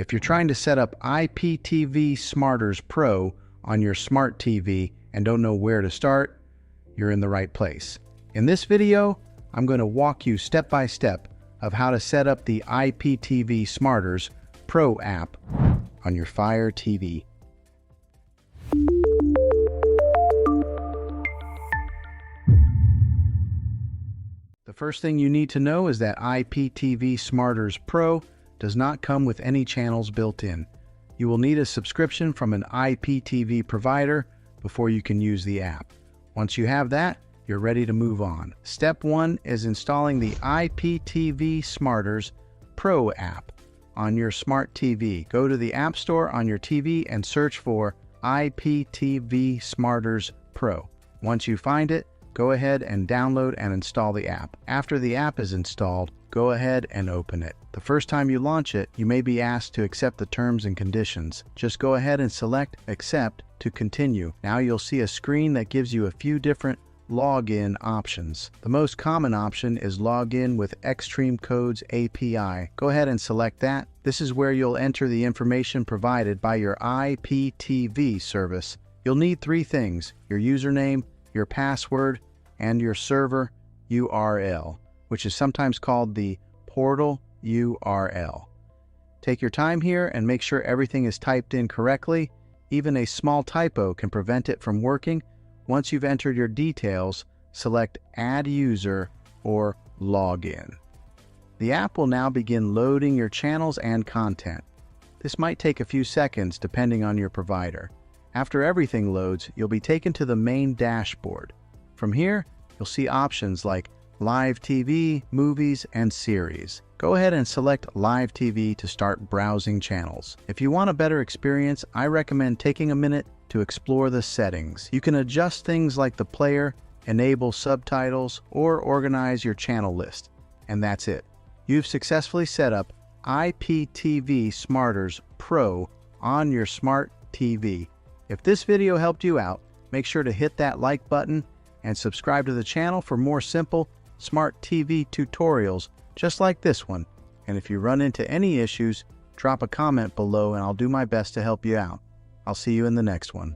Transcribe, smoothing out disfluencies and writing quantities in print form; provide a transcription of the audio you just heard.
If you're trying to set up IPTV Smarters Pro on your smart TV and don't know where to start, you're in the right place. In this video, I'm going to walk you step by step of how to set up the IPTV Smarters Pro app on your Fire TV. The first thing you need to know is that IPTV Smarters Pro does not come with any channels built in. You will need a subscription from an IPTV provider before you can use the app. Once you have that, you're ready to move on. Step 1 is installing the IPTV Smarters Pro app on your smart TV. Go to the App Store on your TV and search for IPTV Smarters Pro. Once you find it, go ahead and download and install the app. After the app is installed, go ahead and open it. The first time you launch it, you may be asked to accept the terms and conditions. Just go ahead and select Accept to continue. Now you'll see a screen that gives you a few different login options. The most common option is Login with Xtream Codes API. Go ahead and select that. This is where you'll enter the information provided by your IPTV service. You'll need 3 things: your username, your password, and your server URL, which is sometimes called the portal URL. Take your time here and make sure everything is typed in correctly. Even a small typo can prevent it from working. Once you've entered your details, select Add User or Login. The app will now begin loading your channels and content. This might take a few seconds depending on your provider. After everything loads, you'll be taken to the main dashboard. From here, you'll see options like Live TV, Movies, and Series. Go ahead and select Live TV to start browsing channels. If you want a better experience, I recommend taking a minute to explore the settings. You can adjust things like the player, enable subtitles, or organize your channel list. And that's it. You've successfully set up IPTV Smarters Pro on your smart TV. If this video helped you out, make sure to hit that like button and subscribe to the channel for more simple smart TV tutorials just like this one. And if you run into any issues, drop a comment below and I'll do my best to help you out. I'll see you in the next one.